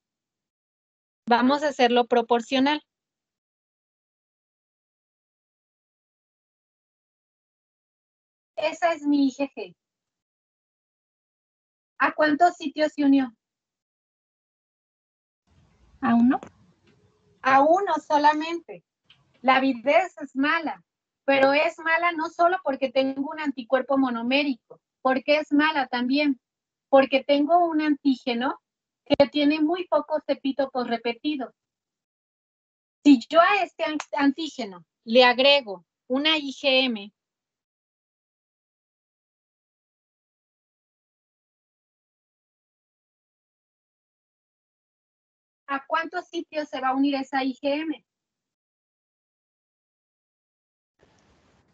vamos a hacerlo proporcional. Esa es mi IgG. ¿A cuántos sitios se unió? ¿A uno? A uno solamente. La avidez es mala, pero es mala no solo porque tengo un anticuerpo monomérico, porque es mala también, porque tengo un antígeno que tiene muy pocos epítopos repetidos. Si yo a este antígeno le agrego una IgM, ¿a cuántos sitios se va a unir esa IgM?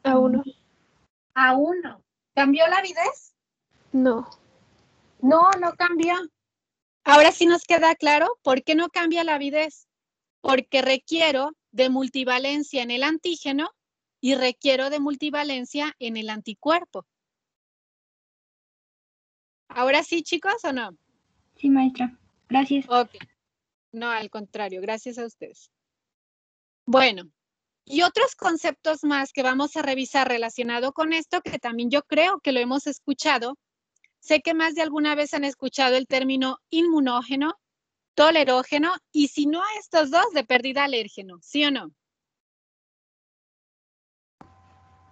A uno. A uno. ¿Cambió la avidez? No. No, no cambió. Ahora sí nos queda claro por qué no cambia la avidez. Porque requiero de multivalencia en el antígeno y requiero de multivalencia en el anticuerpo. ¿Ahora sí, chicos, o no? Sí, maestra. Gracias. Ok. No, al contrario, gracias a ustedes. Bueno, y otros conceptos más que vamos a revisar relacionado con esto, que también yo creo que lo hemos escuchado. Sé que más de alguna vez han escuchado el término inmunógeno, tolerógeno, y si no a estos dos, de pérdida alérgeno, ¿sí o no?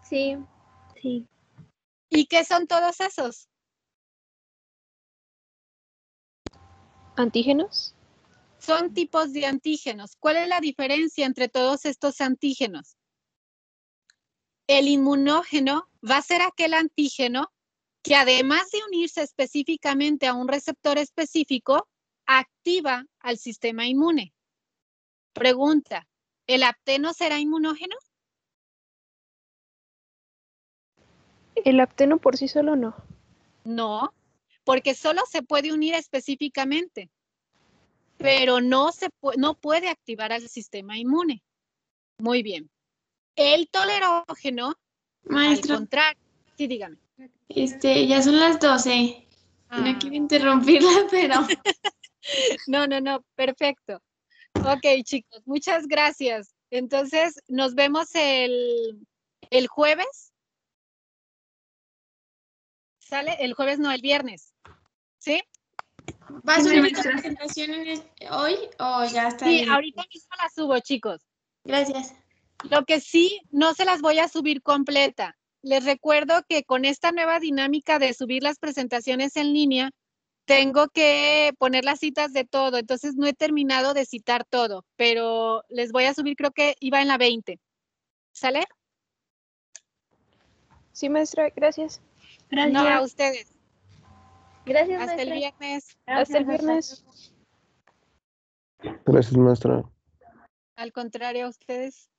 Sí. Sí. ¿Y qué son todos esos? ¿Antígenos? Son tipos de antígenos. ¿Cuál es la diferencia entre todos estos antígenos? El inmunógeno va a ser aquel antígeno que además de unirse específicamente a un receptor específico, activa al sistema inmune. Pregunta, ¿el apteno será inmunógeno? ¿El apteno por sí solo no? No, porque solo se puede unir específicamente, pero no puede activar al sistema inmune. Muy bien. El tolerógeno, Maestra, al contrario, sí, dígame. ya son las 12. No quiero interrumpirla, pero... No, perfecto. Ok, chicos, muchas gracias. Entonces, nos vemos el jueves. ¿Sale? El jueves, no, el viernes. ¿Sí? ¿Va a subir esta presentación hoy o ya está? Sí, ahorita mismo la subo, chicos. Gracias. Lo que sí, no se las voy a subir completa. Les recuerdo que con esta nueva dinámica de subir las presentaciones en línea, tengo que poner las citas de todo, entonces no he terminado de citar todo, pero les voy a subir, creo que iba en la 20. ¿Sale? Sí, maestra, gracias. Gracias. No, a ustedes. Gracias, Hasta el maestra. viernes. Hasta el viernes. Gracias, maestra. Al contrario, a ustedes.